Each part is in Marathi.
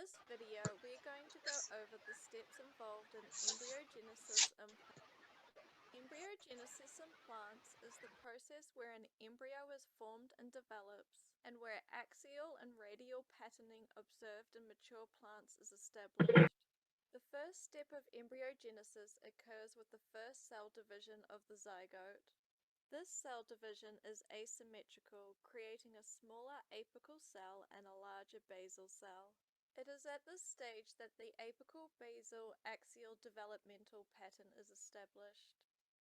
this video, we're going to go over the steps involved in embryogenesis in plants. Embryogenesis in plants is the process where an embryo is formed and develops, and where axial and radial patterning observed in mature plants is established. The first step of embryogenesis occurs with the first cell division of the zygote. This cell division is asymmetrical, creating a smaller apical cell and a larger basal cell. It is at this stage that the apical-basal axial developmental pattern is established.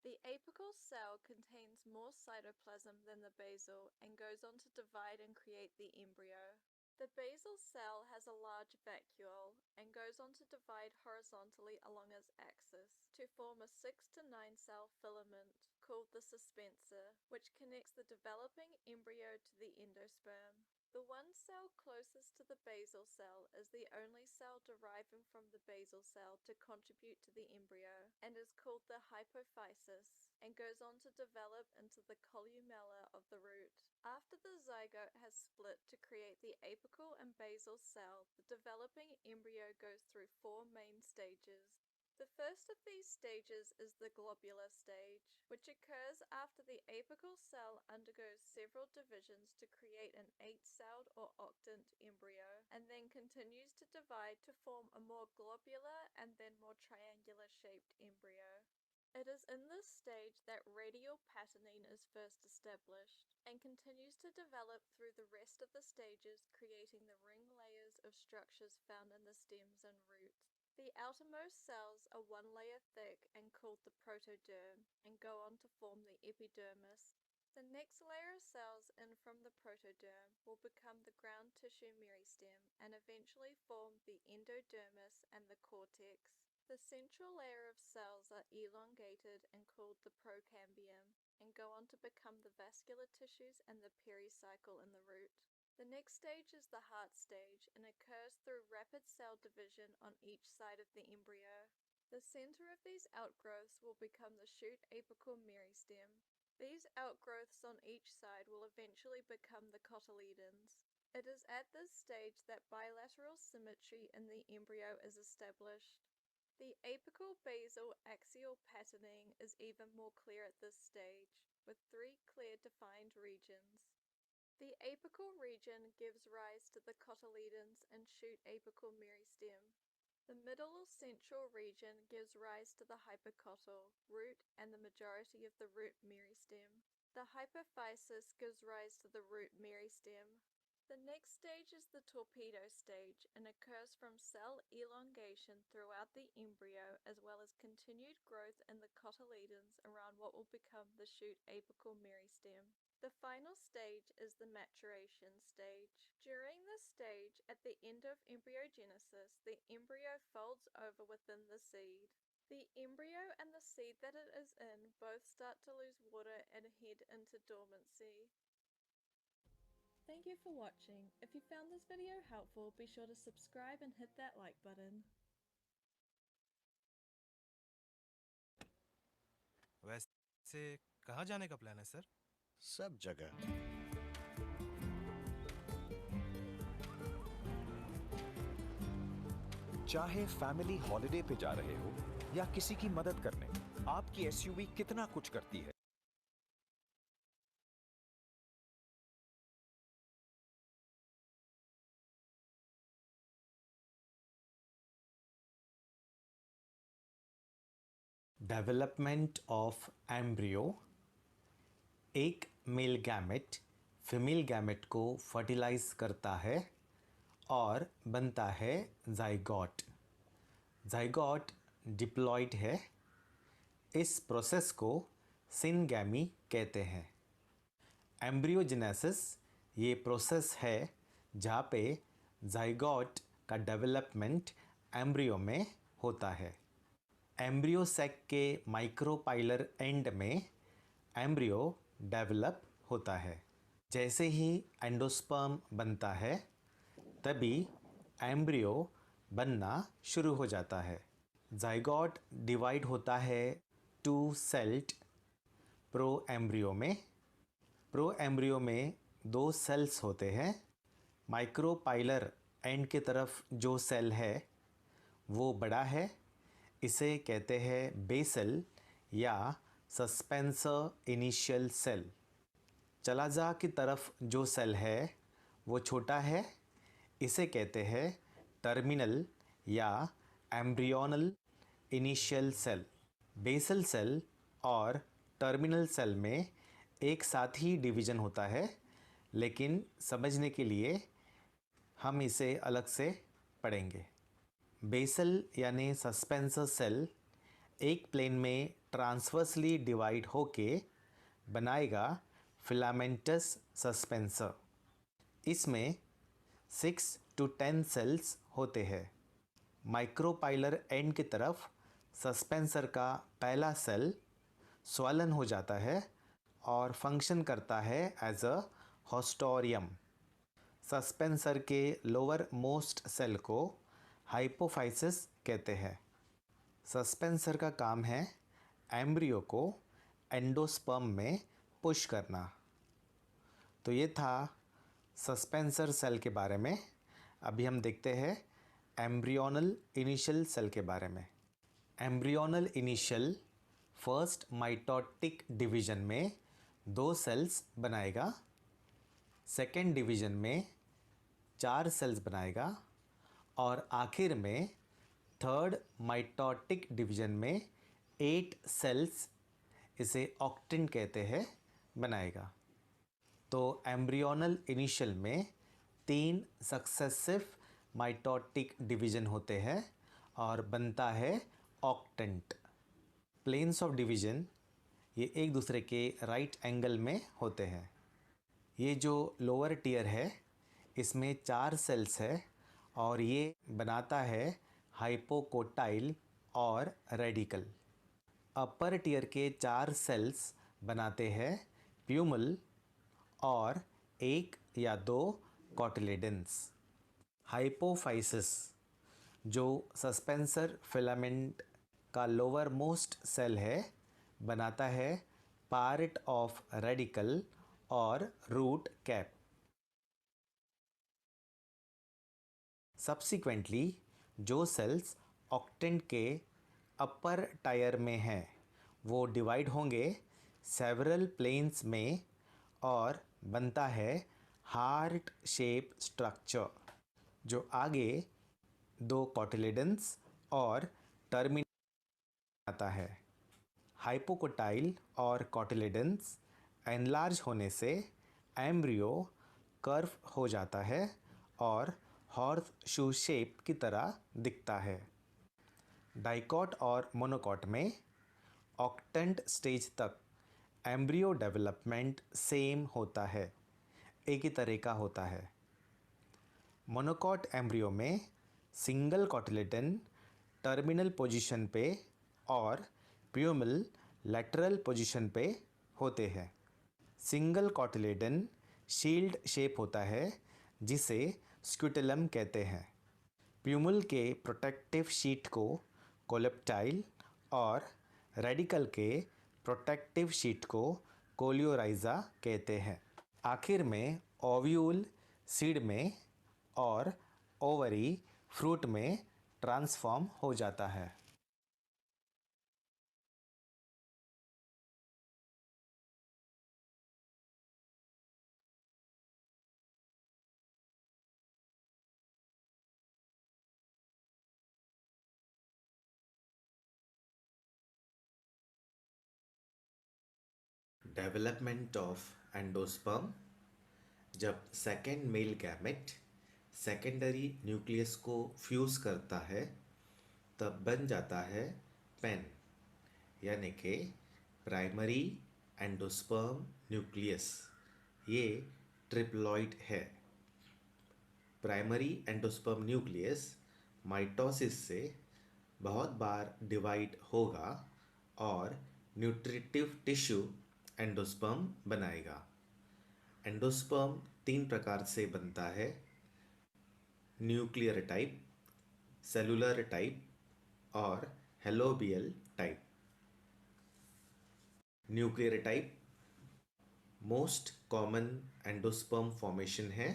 The apical cell contains more cytoplasm than the basal and goes on to divide and create the embryo. The basal cell has a large vacuole and goes on to divide horizontally along its axis to form a 6 to 9 cell filament called the suspensor, which connects the developing embryo to the endosperm. The one cell closest to the basal cell is the only cell deriving from the basal cell to contribute to the embryo and is called the hypophysis and goes on to develop into the columella of the root. After the zygote has split to create the apical and basal cell, the developing embryo goes through 4 main stages. The first of these stages is the globular stage, which occurs after the apical cell undergoes several divisions to create an 8-celled or octant embryo, and then continues to divide to form a more globular and then more triangular-shaped embryo. It is in this stage that radial patterning is first established, and continues to develop through the rest of the stages, creating the ring layers of structures found in the stems and root. The outermost cells are 1 layer thick and called the protoderm, and go on to form the epidermis. The next layer of cells in from the protoderm will become the ground tissue meristem and eventually form the endodermis and the cortex. The central layer of cells are elongated and called the procambium, and go on to become the vascular tissues and the pericycle in the root. The next stage is the heart stage and occurs through rapid cell division on each side of the embryo. The center of these outgrowths will become the shoot apical meristem. These outgrowths on each side will eventually become the cotyledons. It is at this stage that bilateral symmetry in the embryo is established. The apical basal axial patterning is even more clear at this stage, with 3 clear defined regions. The apical region gives rise to the cotyledons and shoot apical meristem. The middle or central region gives rise to the hypocotyl, root, and the majority of the root meristem. The hypophysis gives rise to the root meristem. The next stage is the torpedo stage and occurs from cell elongation throughout the embryo, as well as continued growth in the cotyledons around what will become the shoot apical meristem. The final stage is the maturation stage. During this stage, at the end of embryogenesis, the embryo folds over within the seed. The embryo and the seed that it is in both start to lose water and head into dormancy. Thank you for watching. If you found this video helpful, be sure to subscribe and hit that like button. वैसे कहाँ जाने का प्लान है सर? सब जगह। चाहे फैमिली हॉलिडे पे जा रहे हो या किसी की मदद करने, आपकी एसयूवी कितना कुछ करती है। Development of embryo. एक मेल गैमेट फीमेल गैमेट को फर्टिलाइज करता है और बनता है जाइगोट। जाइगोट डिप्लॉइड है। इस प्रोसेस को सिनगैमी कहते हैं। एम्ब्रियोजेनेसिस ये प्रोसेस है जहाँ पे जाइगोट का डेवलपमेंट एम्ब्रियो में होता है। एम्ब्रियो सैक के माइक्रोपाइलर एंड में एम्ब्रियो डेवलप होता है। जैसे ही एंडोस्पर्म बनता है तभी एम्ब्रियो बनना शुरू हो जाता है। जाइगोट डिवाइड होता है 2 सेल्ड प्रो एम्ब्रियो में। प्रो एम्ब्रियो में 2 सेल्स होते हैं, माइक्रोपाइलर एंड की तरफ जो सेल है वो बड़ा है, इसे कहते हैं बेसल या सस्पेंसर इनिशियल सेल। चलाजा की तरफ जो सेल है वो छोटा है, इसे कहते हैं टर्मिनल या embryonal initial cell. Basal cell और टर्मिनल सेल में एक साथ ही डिवीज़न होता है, लेकिन समझने के लिए हम इसे अलग से पढ़ेंगे। बेसल यानी सस्पेंसर सेल एक प्लेन में ट्रांसवर्सली डिवाइड होके बनाएगा फिलामेंटस सस्पेंसर। इसमें 6 to 10 सेल्स होते हैं। माइक्रोपाइलर एंड की तरफ सस्पेंसर का पहला सेल स्वलन हो जाता है और फंक्शन करता है एज अ हॉस्टोरियम। सस्पेंसर के लोअर मोस्ट सेल को हाइपोफाइसिस कहते हैं। सस्पेंसर का काम है एम्ब्रियो को एंडोस्पर्म में पुश करना। तो ये था सस्पेंसर सेल के बारे में। अभी हम देखते हैं एम्ब्रियोनल इनिशियल सेल के बारे में। Embryonal initial first mitotic division में 2 सेल्स बनाएगा, सेकेंड डिवीजन में 4 सेल्स बनाएगा और आखिर में थर्ड माइटोटिक डिवीजन में 8 सेल्स, इसे ऑक्टिन कहते हैं, बनाएगा। तो एम्ब्रियोनल इनिशियल में 3 सक्सेसिव माइटोटिक डिवीजन होते हैं और बनता है ऑक्टेंट। प्लेन्स ऑफ डिवीजन ये एक दूसरे के राइट एंगल में होते हैं। ये जो लोअर टीयर है इसमें 4 सेल्स है और ये बनाता है हाइपोकोटाइल और रेडिकल। अपर टीयर के 4 सेल्स बनाते हैं प्यूमल और 1 या 2 कोटिलेडन्स। हाइपोफाइसिस जो सस्पेंसर फिलामेंट का लोअर मोस्ट सेल है बनाता है पार्ट ऑफ रेडिकल और रूट कैप। सब्सिक्वेंटली जो सेल्स ऑक्टेंट के अपर टायर में हैं वो डिवाइड होंगे सेवरल प्लेन्स में और बनता है हार्ट शेप स्ट्रक्चर, जो आगे 2 कोटिलेडन्स और टर्मिनल आता है। हाइपोकोटाइल और कोटिलेडन्स एनलार्ज होने से एम्ब्रियो कर्व हो जाता है और हॉर्स शू शेप की तरह दिखता है। डाइकॉट और मोनोकॉट में ऑक्टेंट स्टेज तक एम्ब्रियो डेवलपमेंट सेम होता है, एक ही तरह का होता है। मोनोकॉट एम्ब्रियो में सिंगल कोटिलेडन टर्मिनल पोजीशन पे और प्यूमल लैटरल पोजीशन पे होते हैं। सिंगल कोटिलेडन शील्ड शेप होता है जिसे स्क्यूटेलम कहते हैं। प्यूमल के प्रोटेक्टिव शीट को कोलेप्टाइल और रेडिकल के प्रोटेक्टिव शीट को कोलियोराइजा कहते हैं। आखिर में ओव्यूल सीड में और ओवरी फ्रूट में ट्रांसफॉर्म हो जाता है। Development of endosperm. जब second male gamete secondary nucleus को फ्यूज़ करता है तब बन जाता है पेन, यानी कि प्राइमरी एंडोस्पर्म न्यूक्लियस। ये ट्रिप्लॉइड है। प्राइमरी एंडोस्पर्म न्यूक्लियस माइटोसिस से बहुत बार डिवाइड होगा और न्यूट्रिटिव टिश्यू एंडोस्पर्म बनाएगा। एंडोस्पर्म 3 प्रकार से बनता है: न्यूक्लियर टाइप, सेलुलर टाइप और helobial type. Nuclear type most common endosperm formation है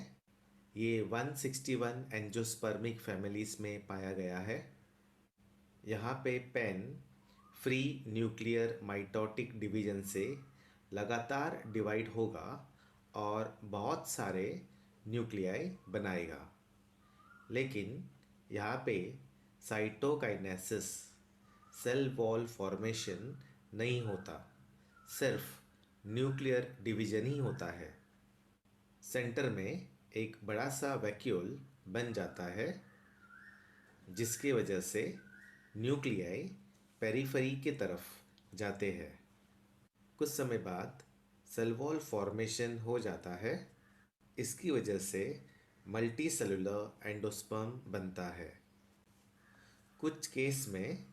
ये 161 एंजियोस्पर्मिक फैमिलीज में पाया गया है। यहाँ पे PEN free nuclear mitotic division से लगातार डिवाइड होगा और बहुत सारे न्यूक्लियाई बनाएगा, लेकिन यहाँ पे साइटोकाइनेसिस सेल वॉल फॉर्मेशन नहीं होता, सिर्फ न्यूक्लियर डिवीजन ही होता है। सेंटर में एक बड़ा सा वैक्यूल बन जाता है, जिसकी वजह से न्यूक्लियाई पेरिफेरी की तरफ जाते हैं। कुछ समय बाद सेल वॉल फॉर्मेशन हो जाता है। इसकी वजह से मल्टी सेलुलर एंडोस्पर्म बनता है। कुछ केस में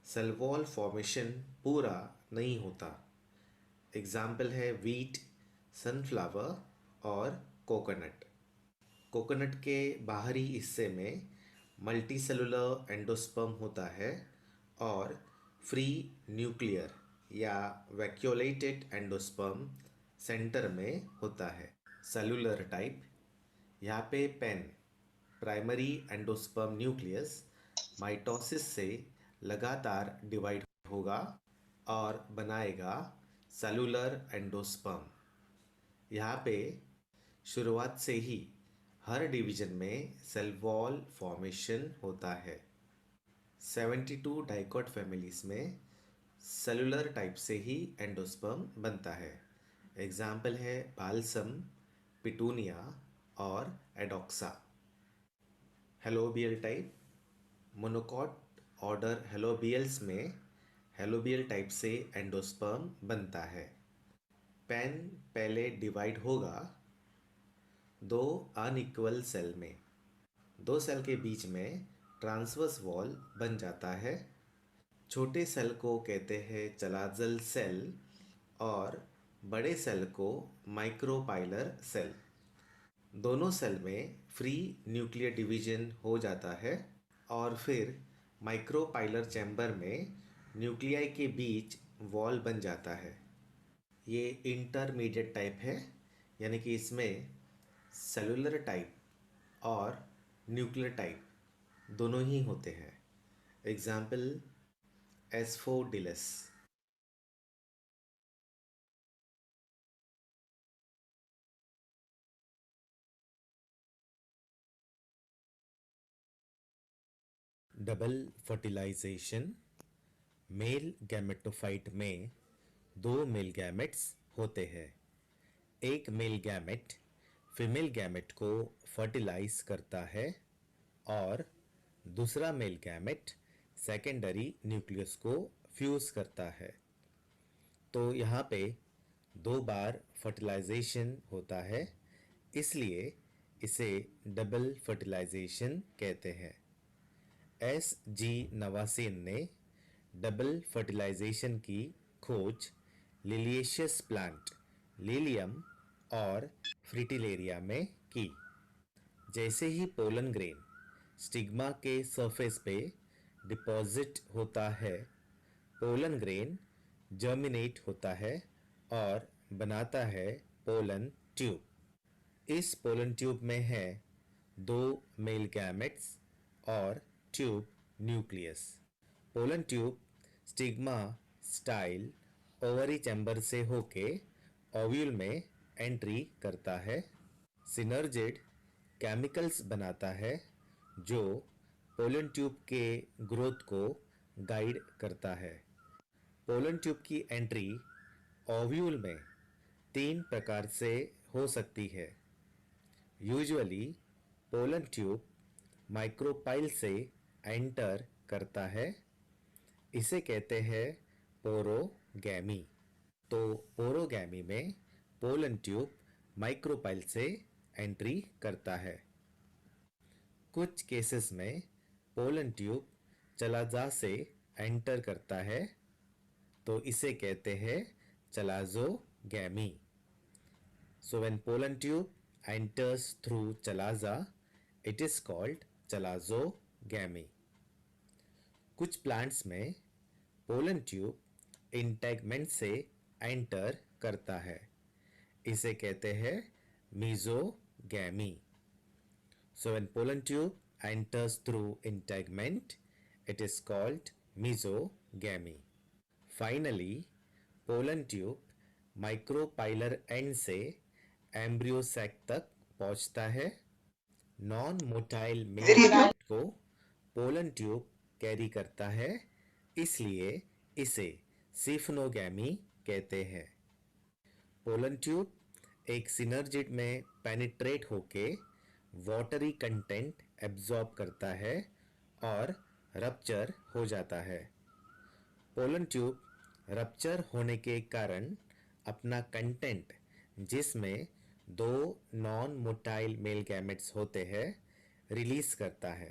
सेल वॉल फॉर्मेशन पूरा नहीं होता। एग्जाम्पल है वीट, सनफ्लावर और कोकोनट। कोकोनट के बाहरी हिस्से में मल्टी सेलुलर एंडोस्पर्म होता है और फ्री न्यूक्लियर या वैक्यूलेटेड एंडोस्पर्म सेंटर में होता है। सेलुलर टाइप, यहाँ पे PEN primary endosperm nucleus mitosis से लगातार डिवाइड होगा और बनाएगा सेलुलर एंडोस्पर्म। यहाँ पे शुरुआत से ही हर डिवीजन में सेल वॉल फॉर्मेशन होता है। 72 डाइकोट फैमिलीज में सेलुलर टाइप से ही एंडोस्पर्म बनता है। एग्जाम्पल है बाल्सम, पिटूनिया और एडोक्सा। हेलोबियल टाइप, मोनोकॉट ऑर्डर हेलोबियल्स में हेलोबियल टाइप से एंडोस्पर्म बनता है। पेन पहले डिवाइड होगा दो अनइक्वल सेल में। दो सेल के बीच में ट्रांसवर्स वॉल बन जाता है। छोटे सेल को कहते हैं चलाजल सेल और बड़े सेल को माइक्रोपाइलर सेल। दोनों सेल में फ्री न्यूक्लियर डिवीजन हो जाता है और फिर माइक्रोपाइलर चैम्बर में न्यूक्लियाई के बीच वॉल बन जाता है। ये इंटरमीडिएट टाइप है, यानी कि इसमें सेलुलर टाइप और न्यूक्लियर टाइप दोनों ही होते हैं। Example Asphodelus. Double fertilization, male gametophyte में दो मेल गैमेट्स होते हैं। एक मेल गैमेट फीमेल गैमेट को फर्टिलाइज करता है और दूसरा मेल गैमेट सेकेंडरी न्यूक्लियस को फ्यूज करता है। तो यहाँ पे दो बार फर्टिलाइजेशन होता है, इसलिए इसे डबल फर्टिलाइजेशन कहते हैं। S.G. नवासेन ने डबल फर्टिलाइजेशन की खोज लिलिएशियस प्लांट लिलियम और फ्रिटिलेरिया में की। जैसे ही पोलन ग्रेन स्टिग्मा के सरफेस पे डिपॉजिट होता है, पोलन ग्रेन जर्मिनेट होता है और बनाता है पोलन ट्यूब। इस पोलन ट्यूब में है दो मेल गैमेट्स और tube nucleus. Pollen tube stigma style ovary chamber से होके ओव्यूल में एंट्री करता है। सिनर्जिड केमिकल्स बनाता है जो पोलन ट्यूब के ग्रोथ को गाइड करता है। पोलन ट्यूब की एंट्री ओव्यूल में तीन प्रकार से हो सकती है। यूजुअली पोलन ट्यूब माइक्रोपाइल से एंटर करता है, इसे कहते हैं पोरोगैमी। तो पोरोगैमी में पोलन ट्यूब माइक्रोपाइल से एंट्री करता है। कुछ केसेस में पोलन ट्यूब चलाजा से एंटर करता है, तो इसे कहते हैं चलाजोगैमी। So when pollen tube enters through chalaza, it is called चलाजोगैमी। कुछ प्लांट्स में पोलन ट्यूब इंटेगमेंट से एंटर करता है, इसे कहते हैं mesogamy. So when pollen tube enters through integument, it is called mesogamy. Finally, pollen tube micropylar end से एम्ब्रियो सैक तक पहुंचता है। नॉन मोटाइल मेल को पोलन ट्यूब कैरी करता है, इसलिए इसे सिफनोगैमी कहते हैं। पोलन ट्यूब एक सिनर्जिड में पेनिट्रेट होके वाटरी कंटेंट एब्जॉर्ब करता है और रप्चर हो जाता है। पोलन ट्यूब रप्चर होने के कारण अपना कंटेंट, जिसमें 2 नॉन मोटाइल मेल गैमेट्स होते हैं, रिलीज करता है।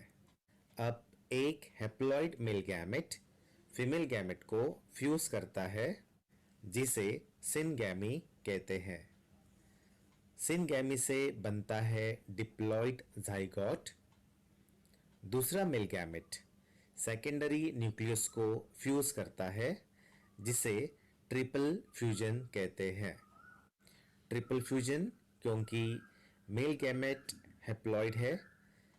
अब एक haploid mail gamete female gamete को फ्यूज करता है, जिसे सिनगैमी कहते हैं। सिनगैमी से बनता है डिप्लॉइड जाइगोट। दूसरा मेल गैमेट सेकेंडरी न्यूक्लियस को फ्यूज करता है, जिसे ट्रिपल फ्यूजन कहते हैं। ट्रिपल फ्यूजन क्योंकि मेल गैमेट हैप्लॉइड है,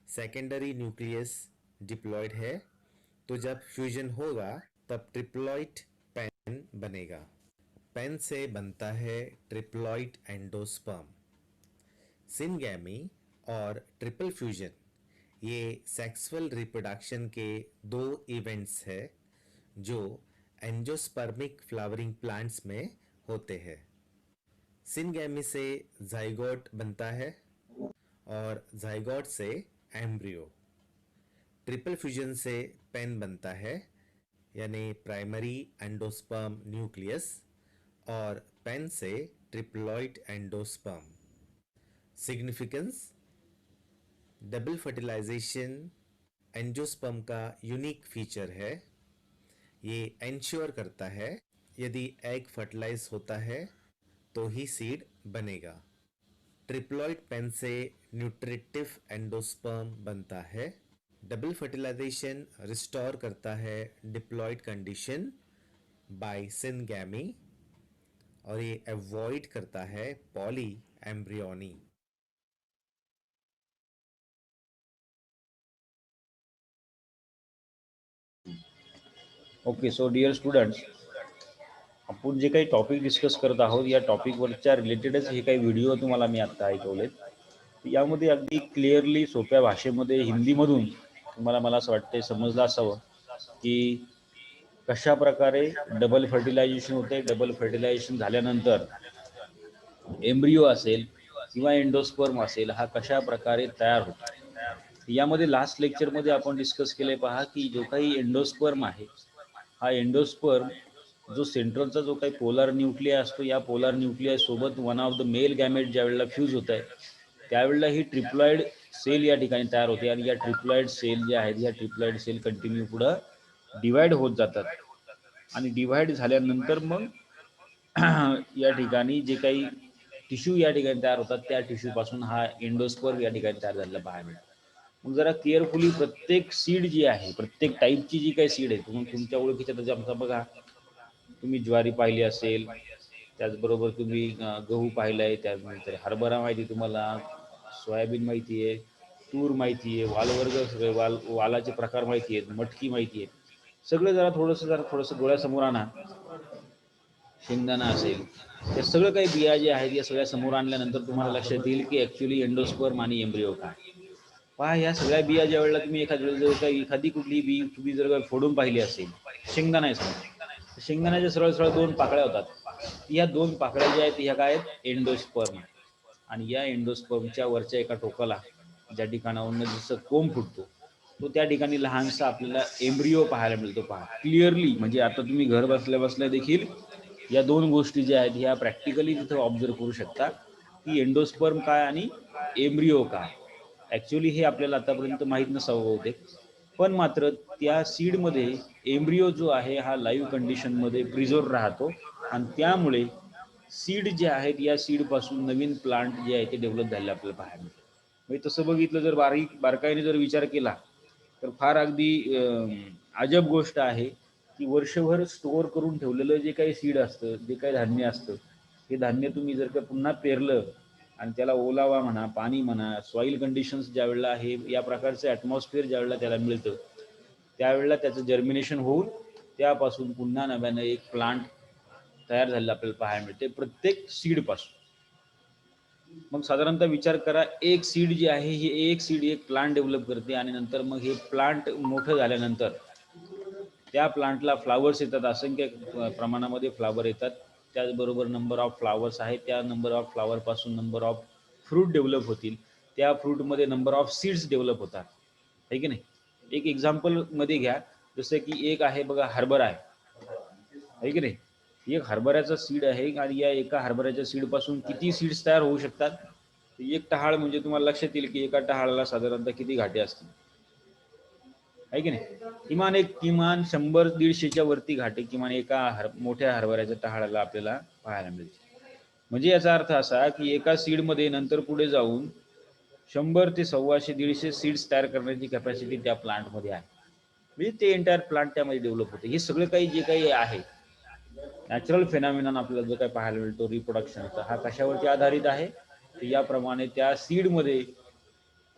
सेकेंडरी न्यूक्लियस डिप्लॉइड है, तो जब फ्यूजन होगा तब ट्रिप्लॉइड पेन बनेगा। पेन से बनता है ट्रिप्लॉइड एंडोस्पर्म। सिनगैमी और ट्रिपल फ्यूजन ये सेक्सुअल रिप्रोडक्शन के 2 इवेंट्स है जो एंजियोस्पर्मिक फ्लावरिंग प्लांट्स में होते हैं। सिनगैमी से जाइगोट बनता है और जाइगोट से एम्ब्रियो। ट्रिपल फ्यूजन से पेन बनता है, यानी प्राइमरी एंडोस्पर्म न्यूक्लियस, और पेन से triploid endosperm. Significance: double fertilization angiosperm का यूनिक फीचर है। ये एंश्योर करता है यदि एग फर्टिलाइज होता है तो ही सीड बनेगा। ट्रिप्लॉइड पेन से न्यूट्रिटिव एंडोस्पर्म बनता है। डबल फर्टिलाइजेशन रिस्टोर करता है डिप्लॉइड कंडीशन बाय सिनगैमी और ये अवॉइड करता है polyembryony. Okay, so dear students, आपण जे काही टॉपिक डिस्कस करत आहोत या टॉपिकवरच्या रिलेटेडच हे काही व्हिडिओ तुम्हाला मी आत्ता ऐकवलेत. यामध्ये अगदी क्लिअरली सोप्या भाषेमध्ये हिंदीमधून तुम्हाला मला असं वाटते समजलं असावं की कशा प्रकारे डबल फर्टिलायझेशन होते, डबल फर्टिलायझेशन झाल्यानंतर एम्ब्रियो असेल किंवा एंडोस्पर्म असेल हा कशा प्रकारे तयार होतो. यामध्ये लास्ट लेक्चरमध्ये आपण डिस्कस केले पहा की जो काही एंडोस्पर्म आहे हा एंडोस्पर्म जो सेंट्रलचा जो काही पोलार न्यूक्लिया असतो, या पोलार न्यूक्लिया सोबत one of the male gamete ज्या वेळेला फ्यूज होत आहे त्यावेळेला ही ट्रिप्लॉइड सेल या ठिकाणी तयार होते आणि या ट्रिप्लॉइड सेल ज्या आहेत या ट्रिप्लॉइड सेल कंटिन्यू पुढं डिवाइड होत जातात आणि डिवाइड झाल्यानंतर मग या ठिकाणी जे काही टिश्यू या ठिकाणी तयार होतात त्या टिश्यूपासून हा एंडोस्पर्म या ठिकाणी तयार झालेला पाहायला मिळतो. मग जरा केअरफुली प्रत्येक सीड जी आहे, प्रत्येक टाईपची जी काही सीड आहे, तुम्ही तुमच्या ओळखीच्या त्याच्या बघा, तुम्ही ज्वारी पाहिली असेल, त्याचबरोबर तुम्ही गहू पाहिला आहे, त्यानंतर हरभरा माहिती तुम्हाला, सोयाबीन माहिती आहे, तूर माहिती आहे, वालवर्ग सगळे वालाचे प्रकार माहिती आहेत, मटकी माहिती आहे. सगळं जरा थोडंसं डोळ्यासमोर आणा. शेंगदाणा असेल, हे सगळं काही बिया जे आहेत या सगळ्या समोर आणल्यानंतर तुम्हाला लक्षात येईल की ॲक्च्युली एंडोस्पर्म आणि एम्ब्रियो काय. पहा, ह्या सगळ्या बिया ज्या वेळेला तुम्ही एखादी कुठली बी तुम्ही जर फोडून पाहिली असेल, शेंगदाणा आहे समजा, शेंगदाण्याच्या सरळ 2 पाकळ्या होतात. या 2 पाकळ्या ज्या आहेत ह्या काय आहेत, एंडोस्पर्म. आणि या एंडोस्पर्मच्या वरच्या एका टोकाला ज्या ठिकाणावरून जसं कोंब फुटतो तो त्या ठिकाणी लहानसा आपल्याला एम्ब्रियो पाहायला मिळतो. पहा क्लिअरली, म्हणजे आता तुम्ही घर बसल्या देखील या 2 गोष्टी ज्या आहेत ह्या प्रॅक्टिकली तिथं ऑब्झर्व करू शकता की एंडोस्पर्म काय आणि एम्ब्रियो काय. ॲक्च्युली हे आपल्याला आतापर्यंत माहीत नसावं बहुतेक, पण मात्र त्या सीडमध्ये एम्ब्रियो जो आहे हा लाईव्ह कंडिशनमध्ये प्रिझर्व राहतो आणि त्यामुळे सीड जे आहेत या सीडपासून नवीन प्लांट जे आहे ते डेव्हलप झालेले आपल्याला पाहायला मिळतं. म्हणजे तसं बघितलं जर बारकाईने जर विचार केला तर फार अगदी अजब गोष्ट आहे की वर्षभर स्टोअर करून ठेवलेलं जे काही सीड असतं, जे काही धान्य असतं, हे धान्य तुम्ही जर का पुन्हा पेरलं आणि त्याला ओलावा म्हणा, पाणी म्हणा, सॉईल कंडिशन्स ज्या वेळेला हे या प्रकारचं ॲटमॉस्फिअर ज्या वेळेला त्याला मिळतं त्यावेळेला त्याचं जर्मिनेशन होऊन त्यापासून पुन्हा नव्यानं एक प्लांट तयार झालेला आपल्याला पाहायला मिळते प्रत्येक सीडपासून. मग साधारणतः विचार करा, एक सीड जी आहे ही एक सीड एक प्लांट डेव्हलप करते आणि नंतर मग हे प्लांट मोठं झाल्यानंतर त्या प्लांटला फ्लावर्स येतात, असंख्य प्रमाणामध्ये फ्लावर येतात. त्याचबरोबर नंबर ऑफ फ्लावर्स आहेत, त्या नंबर ऑफ फ्लावरपासून नंबर ऑफ फ्रूट डेव्हलप होतील, त्या फ्रूटमध्ये नंबर ऑफ सीड्स डेव्हलप होतात, आहे की नाही. एक एक्झाम्पलमध्ये घ्या, जसं की एक आहे बघा हरभरा आहे की नाही. एक हरभऱ्याचा सीड आहे आणि या एका हरभऱ्याच्या सीडपासून किती सीड्स तयार होऊ शकतात. एक टहाळ म्हणजे तुम्हाला लक्षात येईल की एका टहाळाला साधारणतः किती घाटे असतील, आहे की नाही. किमान 100-150च्या वरती घाटे किमान एका मोठ्या हरभऱ्याच्या टहाळाला आपल्याला पाहायला मिळते. म्हणजे याचा अर्थ असा की एका सीडमध्ये नंतर पुढे जाऊन 100 ते 125-150 सीड्स तयार करण्याची कॅपॅसिटी त्या प्लांटमध्ये आहे. म्हणजे ते एंटायर प्लांट त्यामध्ये डेव्हलप होते. हे सगळं काही जे काही आहे नॅचरल फेनॉमिनॉन आपल्याला जो काही पाहायला मिळतो रिप्रोडक्शनचा, हा कशावरती आधारित आहे. याप्रमाणे त्या सीडमध्ये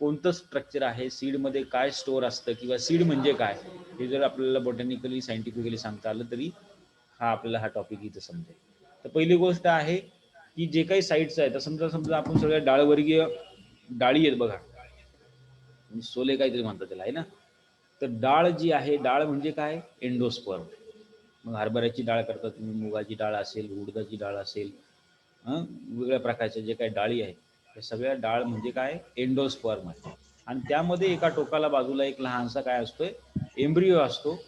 कोणतं स्ट्रक्चर आहे, सीडमध्ये काय स्टोअर असतं किंवा सीड म्हणजे काय हे जर आपल्याला बॉटॅनिकली सायंटिफिकली सांगता आलं तरी आपल्याला हा टॉपिक इथं समजेल. तर पहिली गोष्ट आहे की जे काही साईट्स आहेत, समजा आपण सगळ्या डाळवर्गीय डाळी आहेत बघा, सोले काहीतरी म्हणतात त्याला, आहे ना. तर डाळ जी आहे, डाळ म्हणजे काय, एंडोस्पर्म. मग हरभऱ्याची डाळ करतात तुम्ही, मुगाची डाळ असेल, उडदाची डाळ असेल, वेगवेगळ्या प्रकारच्या जे काही डाळी आहेत त्या सगळ्या डाळ म्हणजे काय, एंडोस्पर्म आहे. आणि त्यामध्ये एका टोकाला बाजूला एक लहानसा काय असतोय, एम्ब्रिओ असतो,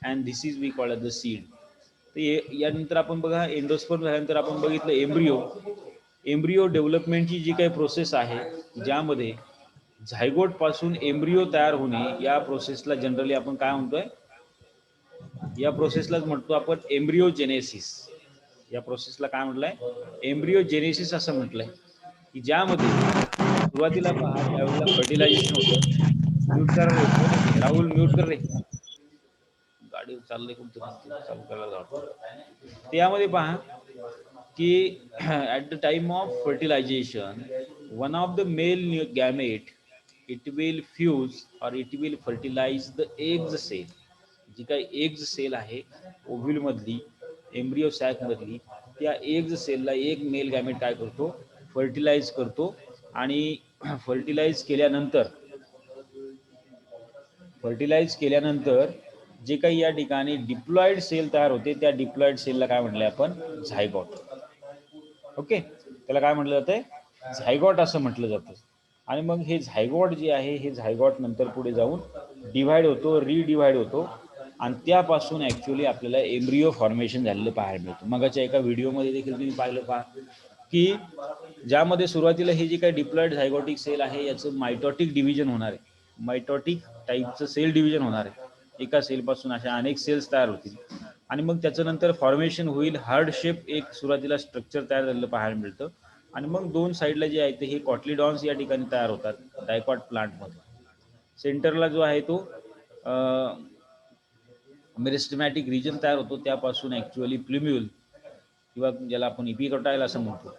and this is we call the seed. तर यानंतर आपण बघा एंडोस्पर्म झाल्यानंतर आपण बघितलं एम्ब्रिओ डेव्हलपमेंटची जी काही प्रोसेस आहे ज्यामध्ये झायगोट पासून एम्ब्रिओ तयार होणे, या प्रोसेसला जनरली आपण काय म्हणतोय, या प्रोसेसलाच म्हणतो आपण एम्ब्रिओजेनेसिस. या प्रोसेसला काय म्हटलंय, एम्ब्रिओजेनेसिस असं म्हटलंय, की ज्यामध्ये सुरुवातीला पहा त्यावेळेला फर्टिलायझेशन होतं. म्यूट कर रे राहुल, म्यूट कर रे, गाडी चाललंय कोणतं चालू करायला जातो. त्यामध्ये पहा की at the time of fertilization one of the male gamete it will fuse और it will fertilize the eggs cell. जी काही एग्ज सेल आहे ओव्ह्यूल मधली, एम्ब्रिओ सॅक मधली, त्या एग्ज सेलला एक मेल गॅमेट काय करतो, फर्टिलाइज करतो. आणि फर्टिलाइज केल्यानंतर जे काही या ठिकाणी डिप्लॉइड सेल तयार होते, त्या डिप्लॉइड सेलला काय म्हटलंय आपण, झायगॉट. ओके, त्याला काय म्हटलं जातंय, झायगॉट असं म्हटलं जातं. आणि मग हे झायगॉट जे आहे, हे झायगॉट नंतर पुढे जाऊन डिव्हाइड होतो, रिडिव्हाइड होतो, आणि त्यापासून ॲक्च्युअली आपल्याला एम्ब्रिओ फॉर्मेशन झालेलं पाहायला मिळतं. मगाच्या एका व्हिडिओमध्ये देखील तुम्ही पाहिलं पहा की ज्यामध्ये सुरुवातीला हे जे काही डिप्लॉइड झायगॉटिक सेल आहे याचं मायटॉटिक डिव्हिजन होणार आहे, मायटॉटिक टाईपचं सेल डिव्हिजन होणार आहे. एका सेलपासून अशा अनेक सेल्स तयार होतील आणि मग त्याच्यानंतर फॉर्मेशन होईल, हार्ड शेप एक सुरुवातीला स्ट्रक्चर तयार झालेलं पाहायला मिळतं. आणि मग दोन साईडला जे आहे ते हे कॉटलीडॉन्स या ठिकाणी तयार होतात डायकॉट प्लांटमध्ये. सेंटरला जो आहे तो मेरिस्टेमॅटिक रिजन तयार होतो, त्यापासून ॲक्च्युअली प्ल्युम्यूल किंवा ज्याला आपण इपिकोटाइल असं म्हणतो,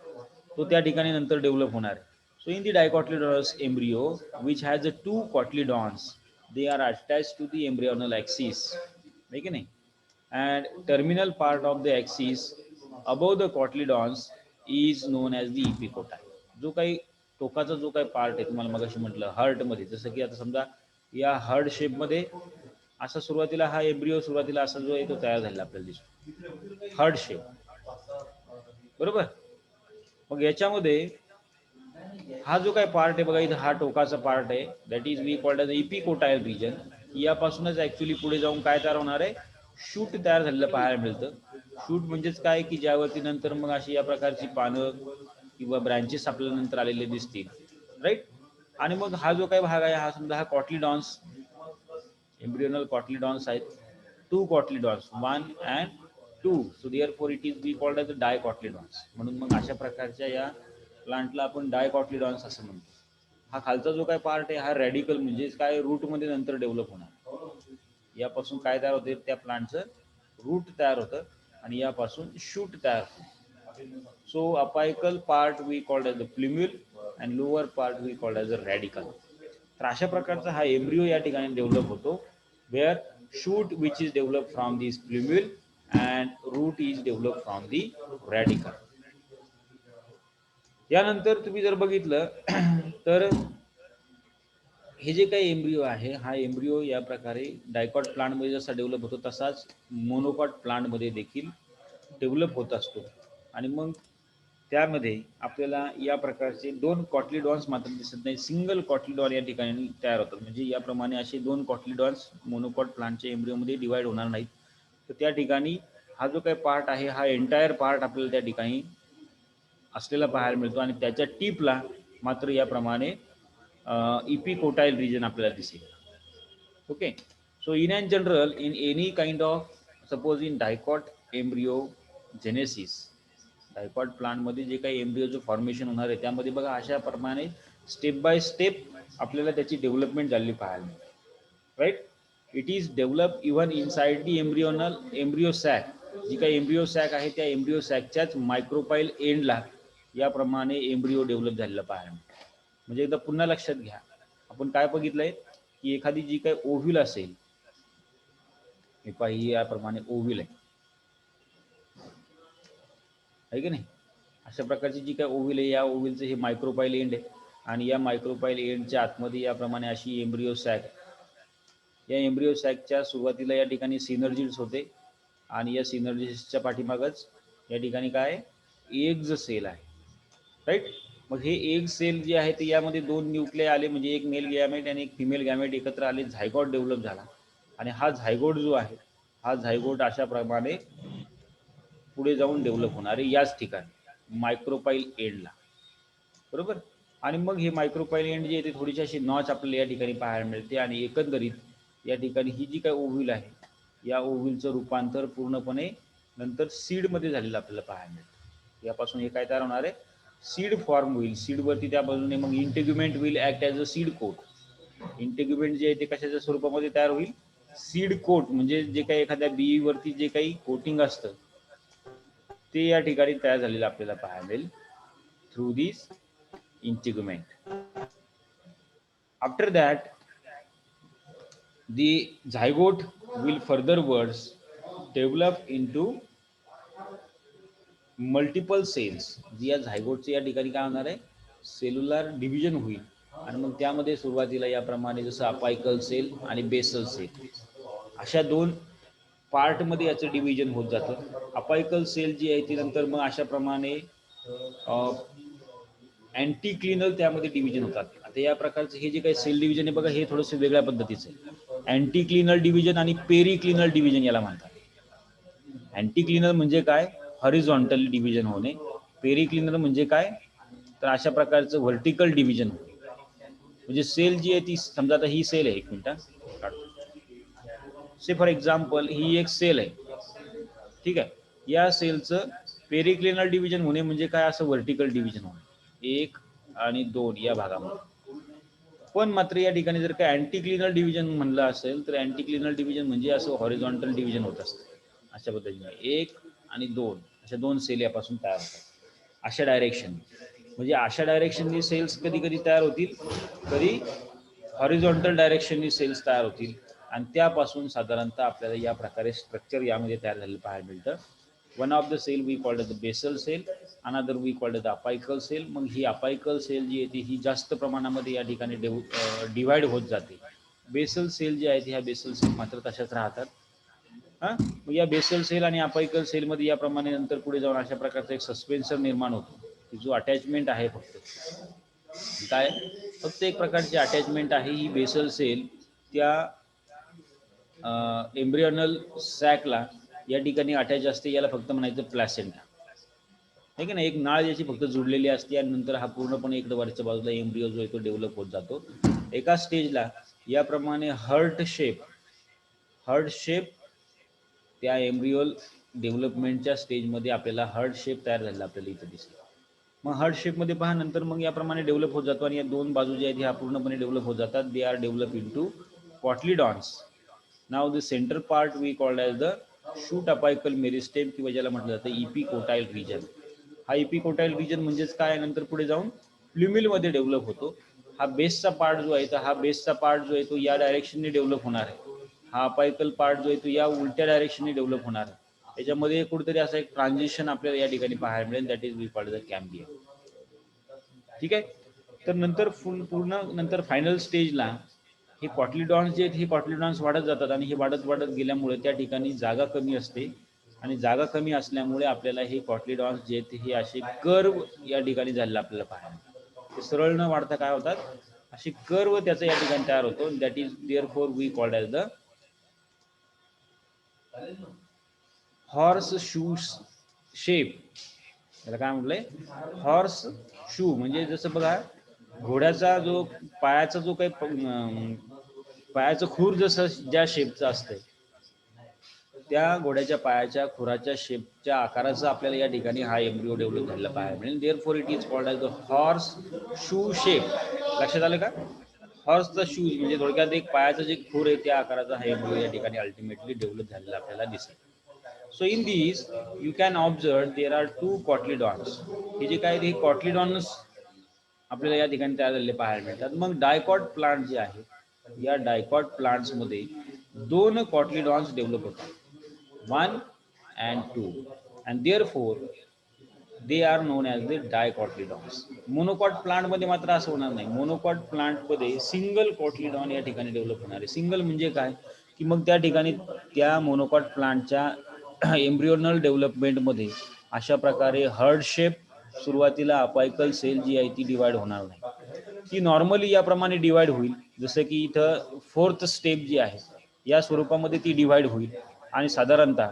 तो त्या ठिकाणी नंतर डेव्हलप होणार आहे. So in the dicotyledonous embryo which has 2 cotyledons, they are attached to the embryonal axis, है कि नहीं, and terminal part of the axis above the cotyledons is known as the epicotyle. जो काही टोकाचा जो काही पार्ट आहे, तुम्हाला मगाशी म्हटलं हार्ट मध्ये, जसं की आता समजा या हार्ट शेप मध्ये असा सुरुवातीला हा एम्ब्रिओ सुरुवातीला असा जो आहे तो तयार झालेला आपल्याला दिसतो, हार्ट शेप, बरोबर. मग याच्यामध्ये हा जो काही पार्ट आहे बघा इथं, हा टोकाचा पार्ट आहे, that is we called as epicotyl region. यापासूनच ऍक्च्युअली पुढे जाऊन काय तयार होणार आहे, शूट तयार झालेलं पाहायला मिळतं. शूट म्हणजेच काय की ज्यावरती नंतर मग अशी या प्रकारची पानं किंवा ब्रँचेस आपल्याला नंतर आलेले दिसतील, राईट. आणि मग हा जो काही भाग आहे हा समजा हा कॉटलीडॉन्स, एम्ब्रियोनल कॉटलीडॉन्स आहेत, 2 cotyledons 1 and 2, so therefore it is we called as dicotyledons. म्हणून मग अशा प्रकारच्या या प्लांटला आपण डायकॉटलीडॉन्स असं म्हणतो. हा खालचा जो काय पार्ट आहे हा रॅडिकल म्हणजे काय रूटमध्ये नंतर डेव्हलप होणार. यापासून काय तयार होते, त्या प्लांटचं रूट तयार होतं आणि यापासून शूट तयार होतं. So apical part we called as the plumule and lower part we called as a radical. तर अशा प्रकारचा हा एम्ब्रिओ या ठिकाणी डेव्हलप होतो, where shoot which is develop from the plumule and root is develop from the radical. यानंतर तुम्ही जर बघितलं तर हे जे काही एम्ब्रिओ आहे, हा एम्ब्रिओ या प्रकारे डायकॉट प्लांटमध्ये जसा डेव्हलप होतो तसाच मोनोकॉट प्लांटमध्ये देखील डेव्हलप होत असतो. आणि मग त्यामध्ये आपल्याला या प्रकारचे 2 कॉटलीडॉन्स मात्र दिसत नाही, सिंगल कॉटलीडॉन या ठिकाणी तयार होतात. म्हणजे याप्रमाणे असे 2 कॉटलीडॉन्स मोनोकॉट प्लांटच्या एम्ब्रिओमध्ये डिवाइड होणार नाहीत. तर त्या ठिकाणी हा जो काही पार्ट आहे, हा एंटायर पार्ट आपल्याला त्या ठिकाणी असलेला पाहायला मिळतो आणि त्याच्या टीपला मात्र याप्रमाणे इपिकोटाइल रिजन आपल्याला दिसेल. Okay, so in and general in any kind of suppose in dicot embryo genesis, dicot प्लांटमध्ये जे काही एम्ब्रिओचं फॉर्मेशन होणार आहे त्यामध्ये बघा अशा प्रमाणे स्टेप बाय स्टेप आपल्याला त्याची डेव्हलपमेंट झालेली पाहायला मिळते. Right, it is develop even inside the embryo sac. जी काही एम्ब्रिओ सॅक आहे त्या एम्ब्रिओ सॅकच्याच मायक्रोपाईल एंडला याप्रमाणे एम्ब्रिओ डेव्हलप झालेला पाहायला मिळतो. म्हणजे एकदा पुन्हा लक्षात घ्या, आपण काय बघितलंय की एखादी जी काही ओव्ह्यूल असेल, हे पाहिजे याप्रमाणे ओव्ह्यूल आहे की नाही, अशा प्रकारची जी काही ओव्ह्यूल आहे, या ओव्ह्यूलचं हे मायक्रोपाईल एंड आहे आणि या मायक्रोपाईल एंडच्या आतमध्ये याप्रमाणे अशी एम्ब्रिओ सॅक. या एम्ब्रिओ सॅकच्या सुरुवातीला या ठिकाणी सिनर्जिड्स होते आणि या सिनर्जिड्सच्या पाठीमागच या ठिकाणी काय एग्ज सेल आहे. राईट, मग हे एग सेल जे आहे ते यामध्ये 2 न्यूक्लिय आले, म्हणजे एक मेल गॅमेट आणि एक फिमेल गॅमेट एकत्र आले, झायगोट डेव्हलप झाला. आणि हा झायगोट जो आहे, हा झायगोट अशा प्रमाणे पुढे जाऊन डेव्हलप होणार आहे याच ठिकाणी मायक्रोपाईल एंडला. बरोबर, आणि मग हे मायक्रोपाईल एंड जे आहे ते थोडीशी अशी नॉच आपल्याला या ठिकाणी पाहायला मिळते आणि एकंदरीत या ठिकाणी ही जी काही ओव्ह्यूल आहे, या ओव्ह्यूलचं रूपांतर पूर्णपणे नंतर सीडमध्ये झालेलं आपल्याला पाहायला मिळतं. यापासून हे काय तयार होणार आहे, सीड फॉर्म होईल. सीडवरती त्या बाजूने मग integument will act as a seed coat. Integument जे आहे ते कशाच्या स्वरूपामध्ये तयार होईल, सीड कोट. म्हणजे जे काही एखाद्या बीवरती जे काही कोटिंग असतं ते या ठिकाणी तयार झालेलं आपल्याला पाहायला मिळेल through this integument. After that the zygote will furtherwards develop into multiple cells. जी या झायगोटचे या ठिकाणी काय होणार आहे, सेल्युलर डिव्हिजन होईल आणि मग त्यामध्ये सुरुवातीला याप्रमाणे जसं अपायकल सेल आणि बेसल सेल अशा 2 पार्टमध्ये याचं डिव्हिजन होत जातं. अपायकल सेल जी आहे ती नंतर मग अशा प्रमाणे अँटीक्लिनल त्यामध्ये डिव्हिजन होतात. आता या प्रकारचं हे जे काही सेल डिव्हिजन आहे बघा, हे थोडंसं वेगळ्या पद्धतीचं आहे. अँटीक्लिनल डिव्हिजन आणि पेरिक्लिनल डिव्हिजन याला म्हणतात. अँटीक्लिनल म्हणजे काय, हॉरिझॉन्टल डिव्हिजन होणे. पेरिक्लिनल म्हणजे काय, तर अशा प्रकारचं व्हर्टिकल डिव्हिजन होणे. म्हणजे सेल जी आहे ती समजा आता ही सेल आहे, एक मिनिट से फॉर एक्झाम्पल ही एक सेल आहे, ठीक आहे. या सेलचं पेरिक्लिनल डिव्हिजन होणे म्हणजे काय, असं व्हर्टिकल डिव्हिजन होणे 1 आणि 2 या भागामध्ये. पण मात्र या ठिकाणी जर काय अँटीक्लिनल डिव्हिजन म्हणलं असेल तर अँटीक्लिनल डिव्हिजन म्हणजे असं हॉरिझॉन्टल डिव्हिजन होत असतं. अशा पद्धतीने 1 आणि 2 अशा 2 सेल यापासून तयार होतात अशा डायरेक्शन. म्हणजे अशा डायरेक्शननी सेल्स कधी कधी तयार होतील, कधी हॉरिझॉन्टल डायरेक्शननी सेल्स तयार होतील आणि त्यापासून साधारणतः आपल्याला या प्रकारे स्ट्रक्चर यामध्ये तयार झालेलं पाहायला मिळतं. One of the cell we called the basal cell, another we called the apical cell. मग ही अपायकल सेल जी आहे ती ही जास्त प्रमाणामध्ये या ठिकाणी डिवाइड होत जाते. बेसल सेल जी आहे ती ह्या बेसल सेल मात्र तशाच राहतात. मग या बेसल सेल आणि अपायकल सेलमध्ये याप्रमाणे नंतर पुढे जाऊन अशा प्रकारचा एक सस्पेन्सर निर्माण होतो की जो अटॅचमेंट आहे काय, फक्त एक प्रकारची अटॅचमेंट आहे. ही बेसल सेल त्या एम्ब्रियोनल सॅकला या ठिकाणी अटॅच असते. याला फक्त म्हणायचं प्लॅसेंटा, आहे की नाही. एक नाळ याची फक्त जुडलेली असते आणि नंतर हा पूर्णपणे इकडे वरच्या बाजूला एम्ब्रियो जो आहे तो डेव्हलप होत जातो. एका स्टेजला याप्रमाणे हर्ट शेप त्या एम्ब्रियोल डेव्हलपमेंटच्या स्टेजमध्ये आपल्याला हर्ट शेप तयार झालेला आपल्याला इथे दिसतो. मग हर्ट शेपमध्ये पहा नंतर मग याप्रमाणे डेव्हलप होत जातो आणि या 2 बाजू ज्या आहेत ह्या पूर्णपणे डेव्हलप होत जातात. They are develop into cotyledons. Now the center part we called as the shoot apical meristem किंवा ज्याला म्हटलं जातं इपिकोटाइल रिजन. हा इपिकोटाइल रिजन म्हणजेच काय, नंतर पुढे जाऊन प्ल्युमिलमध्ये डेव्हलप होतो. हा बेसचा पार्ट जो आहे तर हा बेसचा पार्ट जो आहे तो या डायरेक्शनने डेव्हलप होणार आहे. हा अपायकल पार्ट जो आहे तो या उलट्या डायरेक्शनने डेव्हलप होणार आहे. त्याच्यामध्ये कुठेतरी असं एक ट्रान्झिशन आपल्याला या ठिकाणी पाहायला मिळेल, that is we called the cambium. ठीक आहे. तर नंतर पूर्ण नंतर फायनल स्टेजला हे कॉटलिडॉन्स जे आहेत हे कॉटलिडॉन्स वाढत जातात आणि हे वाढत गेल्यामुळे त्या ठिकाणी जागा कमी असते आणि जागा कमी असल्यामुळे आपल्याला हे कॉटलिडॉन्स जे आहेत हे असे कर्व या ठिकाणी झालेलं आपल्याला पाहायला मिळतात. ते सरळ न वाढता काय होतात, असे कर्व त्याचा या ठिकाणी तयार होतो. That is therefore we called as the horseshoe shape. त्याला काय म्हटलंय, हॉर्स शू. म्हणजे जसं बघा घोड्याचा जो पायाचा जो काही पायाचं खूर जसं ज्या शेपचं असतंय त्या घोड्याच्या पायाच्या खुराच्या शेपच्या आकाराचा आपल्याला या ठिकाणी हा एम्ब्रिओ डेव्हलप झालेला पाहायला मिळेल. Therefore it is called as the horseshoe shape. लक्षात आलं का? हॉर्सचा शूज म्हणजे थोडक्यात एक पायाचं जे खूर आहे त्या आकाराचा हा एम्ब्रिओ या ठिकाणी अल्टिमेटली डेव्हलप झालेला आपल्याला दिसेल. So in these you can observe there are two cotyledons. हे जे काय हे कॉटलिडॉन्स आपल्याला या ठिकाणी तयार झालेले पाहायला मिळतात. मग डायकॉट प्लांट जे आहे या डायकॉट प्लांट्स मध्ये दोन कॉटलिडॉन्स डेव्हलप होतात, 1 and 2, and therefore they are known as the dicotyledons. Monocot plant मध्ये मात्र असं होणार नाही. मोनोकॉट प्लांट मध्ये सिंगल कॉटलिडॉन या ठिकाणी डेव्हलप होणार आहे. सिंगल म्हणजे काय की मग त्या ठिकाणी त्या मोनोकॉट प्लांटच्या एम्ब्रियोनल डेव्हलपमेंटमध्ये अशा प्रकारे हर्ड शेप सुरुवातीला अपायकल सेल जी आहे ती डिवाइड होणार नाही. ती नॉर्मली याप्रमाणे डिवाइड होईल, जसं की इथं 4th स्टेप जी आहे या स्वरूपामध्ये ती डिवाइड होईल आणि साधारणतः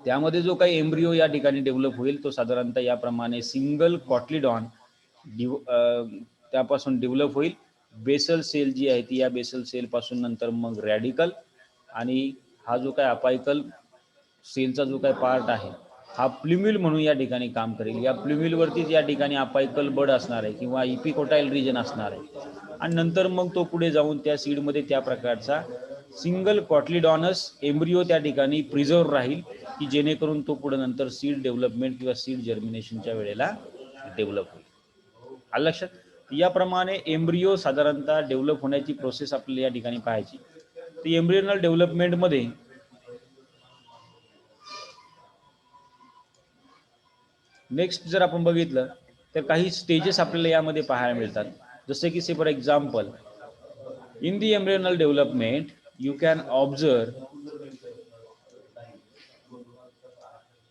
त्यामध्ये जो काही एम्ब्रिओ या ठिकाणी डेव्हलप होईल तो साधारणतः याप्रमाणे सिंगल कॉटलिडॉन त्यापासून डेव्हलप होईल. बेसल सेल जी आहे ती या बेसल सेल पासून नंतर मग रॅडिकल आणि हा जो काय अपायकल सेलचा जो काही पार्ट आहे हा प्ल्युमिल म्हणून या ठिकाणी काम करेल. या प्ल्युमिलवरतीच या ठिकाणी अपायकल बड असणार आहे किंवा इपिकोटाईल रिजन असणार आहे आणि नंतर मग तो पुढे जाऊन त्या सीडमध्ये त्या प्रकारचा सिंगल कॉटलिडॉनस एम्ब्रिओ त्या ठिकाणी प्रिझर्व राहील की जेणेकरून तो पुढे नंतर सीड डेव्हलपमेंट किंवा सीड जर्मिनेशनच्या वेळेला डेव्हलप होईल. आलं लक्षात? याप्रमाणे एम्ब्रिओ साधारणतः डेव्हलप होण्याची प्रोसेस आपल्याला या ठिकाणी पाहायची. तर एम्ब्रियोनल डेव्हलपमेंटमध्ये नेक्स्ट जर आपण बघितलं तर काही स्टेजेस आपल्याला यामध्ये पाहायला मिळतात. जसे की say for example in the embryonal development you can observe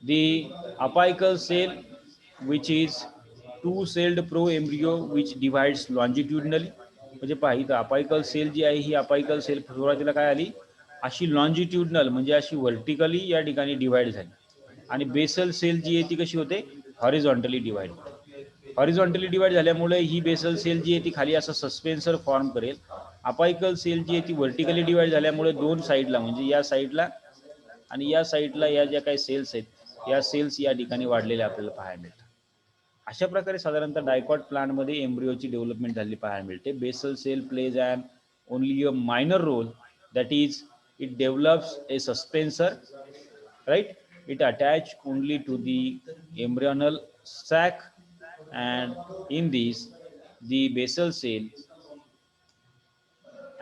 the apical cell which is two-celled pro-embryo which divides longitudinally. म्हणजे पहा इथं अपायकल सेल जी आहे ही अपायकल सेल सुरुवातीला काय आली अशी लॉन्जिट्युडनल म्हणजे अशी व्हर्टिकली या ठिकाणी डिवाइड झाली आणि बेसल सेल जी आहे ती कशी होते हॉरिझॉन्टली डिवाइड होते. हॉरिझॉन्टली डिवाइड झाल्यामुळे ही बेसल सेल जी आहे ती खाली असं सस्पेन्सर फॉर्म करेल. अपायकल सेल जी आहे ती व्हर्टिकली डिवाइड झाल्यामुळे दोन साईडला म्हणजे या साईडला आणि या साईडला या ज्या काही सेल्स आहेत या सेल्स या ठिकाणी वाढलेल्या आपल्याला पाहायला मिळतात. अशा प्रकारे साधारणतः डायकॉट प्लांटमध्ये एम्ब्रिओची डेव्हलपमेंट झालेली पाहायला मिळते. Basal cell plays an only a minor role, that is it develops a suspensor, right. It attach only to the embryonal sac and in these the basal cell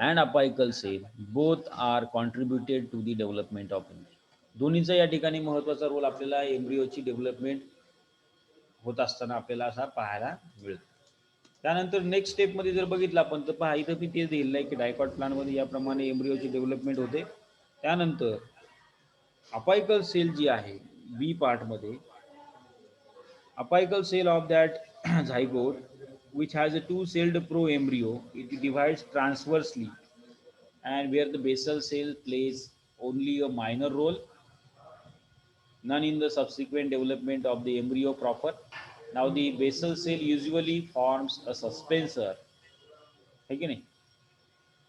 and apical cell both are contributed to the development of embryo. दोन्हीचा या ठिकाणी महत्त्वाचा रोल आपल्याला एम्ब्रिओची डेव्हलपमेंट होत असताना आपल्याला असा पाहायला मिळतो. त्यानंतर नेक्स्ट स्टेपमध्ये जर बघितलं आपण तर पहा इथं मी तेच दिलेलं आहे की डायकॉट प्लांटमध्ये याप्रमाणे एम्ब्रिओची डेव्हलपमेंट होते. त्यानंतर अपायकल सेल जी आहे बी पार्टमध्ये apical cell of that zygote which has a two-celled pro-embryo, it divides transversely and where the basal cell plays only a minor role, none in the subsequent development of the embryo proper. Now the basal cell usually forms a suspensor, है की नाही.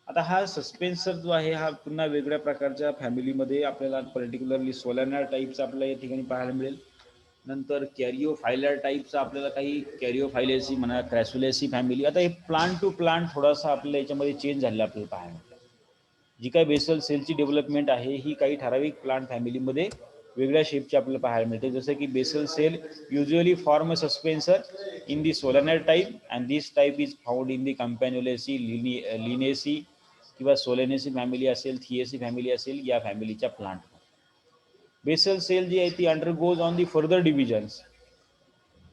आता हा सस्पेन्सर जो आहे हा पुन्हा वेगळ्या प्रकारच्या फॅमिलीमध्ये आपल्याला पर्टिक्युलरली सोलॅना टाईपचा आपल्याला या ठिकाणी पाहायला मिळेल. नंतर कॅरिओफायलर टाईपचा आपल्याला काही कॅरिओफायलेसी म्हणा क्रॅसुलेसी फॅमिली. आता हे प्लांट टू प्लांट थोडासा आपल्याला याच्यामध्ये चेंज झालेला आपल्याला पाहायला मिळतं. जी काही बेसल सेलची डेव्हलपमेंट आहे ही काही ठराविक प्लांट फॅमिलीमध्ये वेगळ्या शेपचे आपल्याला पाहायला मिळते, जसं की basal cell usually form a suspensor in the solanad type and this type is found in the campanulaceae linaceae किंवा सोलेनेसी फॅमिली असेल, थिएसी फॅमिली असेल, या फॅमिलीच्या प्लांट. बेसल सेल जी आहे ती undergoes on the further divisions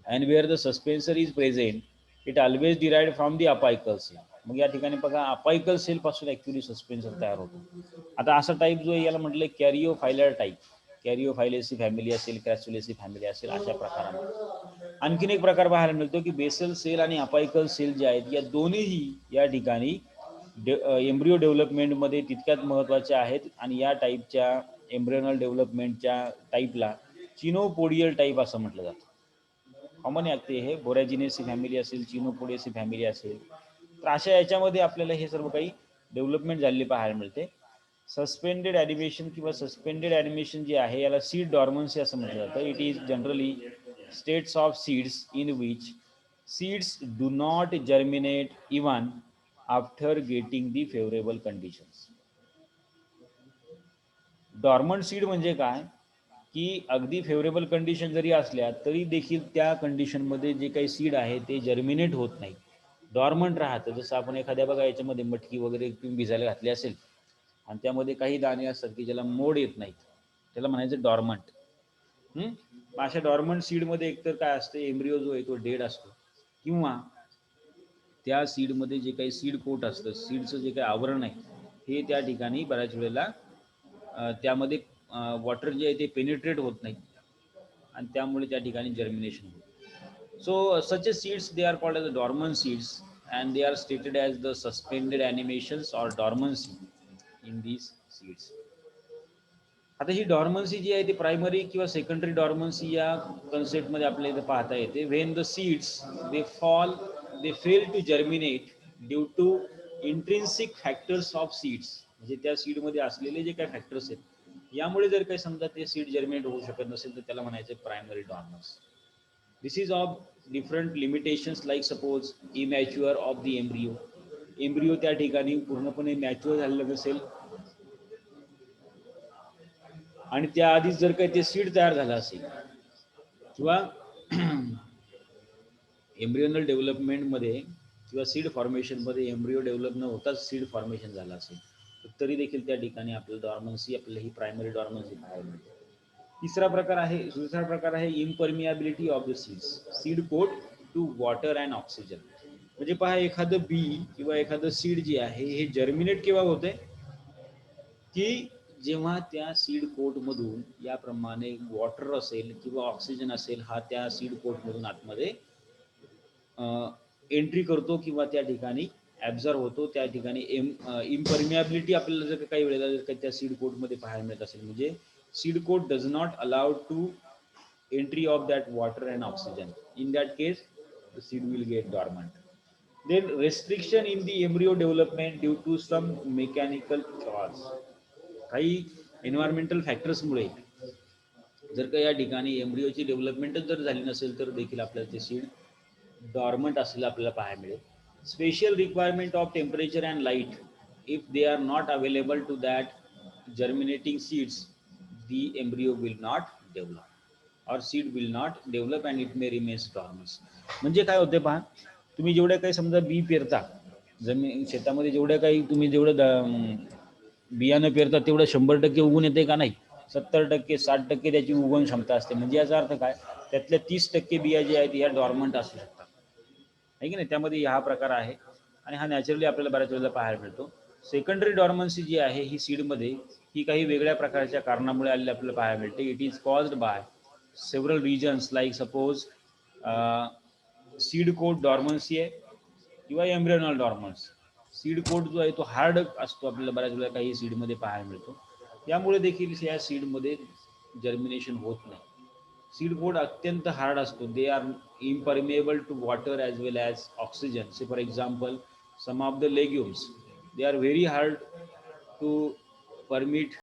and where the suspensor is present it always derived from the apical cell. मग या ठिकाणी बघा अपायकल सेल पासून ऍक्च्युली सस्पेन्सर तयार होतो. आता असा टाईप जो आहे याला म्हटलं कॅरिओफायलर टाईप. कॅरिओफायलेसी फॅमिली असेल, क्रॅसुलेसी फॅमिली असेल, अशा प्रकारामध्ये. आणखीन एक प्रकार पाहायला मिळतो की बेसल सेल आणि अपायकल सेल जे आहेत या दोन्हीही या ठिकाणी एम्ब्रिओ डेव्हलपमेंटमध्ये तितक्यात महत्त्वाच्या आहेत. आणि या टाईपच्या एम्ब्रियोनल डेव्हलपमेंटच्या टाईपला चिनोपोडियल टाईप असं म्हटलं जातं. कॉमन आहे हे, बोरॅजिनेसी फॅमिली असेल, चिनोपोडियसी फॅमिली असेल, तर अशा याच्यामध्ये आपल्याला हे सर्व काही डेव्हलपमेंट झालेली पाहायला मिळते. सस्पेंडेड ॲनिमेशन किंवा सस्पेंडेड ॲनिमेशन जे आहे याला सीड डॉर्मन्सी असं म्हटलं जातं. It is generally states of seeds in which seeds do not germinate even after getting the favourable conditions. Dormant seed म्हणजे काय की अगदी फेवरेबल कंडिशन जरी असल्या तरी देखील त्या कंडिशनमध्ये जे काही सीड आहे ते जर्मिनेट होत नाही, डॉर्मंट राहतं. जसं आपण एखाद्या बघा याच्यामध्ये मटकी वगैरे तुम्ही भिजायला घातली असेल आणि त्यामध्ये काही दाणे असतात की ज्याला मोड येत नाहीत, त्याला म्हणायचं डॉर्मंट. अशा डॉर्मंट सीडमध्ये एकतर काय असतं, एम्ब्रिओ जो आहे तो डेड असतो, किंवा त्या सीडमध्ये जे काही सीड कोट असतं, सीडचं जे काही आवरण आहे हे त्या ठिकाणी बऱ्याच वेळेला त्यामध्ये वॉटर जे आहे ते पेनिट्रेट होत नाही आणि त्यामुळे त्या ठिकाणी जर्मिनेशन होतं. So such a seeds they are called as dormant seeds and they are stated as the suspended animations or dormancy in these seeds. आता ही डॉर्मन्सी जी आहे ती प्रायमरी किंवा सेकंडरी डॉर्मन्सी या कन्सेप्टमध्ये आपल्याला इथं पाहता येते. When the seeds they fail to germinate due to intrinsic factors of seeds, म्हणजे त्या सीडमध्ये असलेले जे काही फॅक्टर्स आहेत यामुळे जर काही समजा ते सीड जर्मिनेट होऊ शकत नसेल तर त्याला म्हणायचं primary dormancy. This is of different limitations like suppose immature of the embryo. Embryo त्या ठिकाणी पूर्णपणे मॅच्युअर झालेलं नसेल आणि त्याआधीच जर काही ते सीड तयार झालं असेल किंवा एम्ब्रियोनल डेव्हलपमेंटमध्ये किंवा सीड फॉर्मेशनमध्ये एम्ब्रिओ डेव्हलप न होताच सीड फॉर्मेशन झालं असेल तर तरी देखील त्या ठिकाणी आपल्याला डॉर्मन्सी, आपल्याला ही प्रायमरी डॉर्मन्सी पाहायला मिळते. दुसरा प्रकार आहे impermeability of the seeds, seed coat to water and oxygen. म्हणजे पहा, एखादं बी किंवा एखादं सीड जे आहे हे जर्मिनेट केव्हा होते की जेव्हा त्या सीड कोटमधून याप्रमाणे वॉटर असेल किंवा ऑक्सिजन असेल हा त्या सीड कोटमधून आतमध्ये एंट्री करतो किंवा त्या ठिकाणी ॲब्झॉर्व होतो. त्या ठिकाणी इम्परमियाबिलिटी आपल्याला जर काही वेळेला जर काही त्या सीड कोटमध्ये पाहायला मिळत असेल, म्हणजे seed coat does not allowed to entry of that water and oxygen, in that case the seed will get dormant. Then restriction in the embryo development due to some mechanical cause. काही एन्व्हायरमेंटल फॅक्टर्समुळे जर का या ठिकाणी एम्ब्रिओची डेव्हलपमेंटच जर झाली नसेल तर देखील आपल्याला ते सीड डॉर्मंट असलेलं आपल्याला पाहायला मिळेल. Special requirement of temperature and light, if they are not available to that germinating seeds, the embryo will not develop or seed will not develop and it may remain dormant. म्हणजे काय होते पहा, तुम्ही जेवढ्या काही समजा बी पेरता जमीन शेतामध्ये, जेवढ्या काही तुम्ही जेवढं बियाणं पेरता तेवढं 100% उगवून येते का नाही, 70%, 60% त्याची उगवण क्षमता असते. म्हणजे याचा अर्थ काय, त्यातल्या 30% बिया जे आहेत ह्या डॉर्मंट असू शकतात, आहे की नाही. त्यामध्ये हा प्रकार आहे आणि हा नॅचरली आपल्याला बऱ्याच वेळेला पाहायला मिळतो. सेकंडरी डॉर्मन्सी जी आहे ही सीडमध्ये ही काही वेगळ्या प्रकारच्या कारणामुळे आलेली आपल्याला पाहायला मिळते. It is caused by several reasons like suppose seed coat dormancy आहे किंवा एम्ब्रियोनल डॉर्मन्सी. सीड कोट जो आहे तो हार्ड असतो, आपल्याला बऱ्याच वेळेला काही सीडमध्ये पाहायला मिळतो. यामुळे देखील या सीडमध्ये जर्मिनेशन होत नाही. सीड कोट अत्यंत हार्ड असतो. They are impermeable to water as well as oxygen. Say for example, some of the legumes, they are very hard to permit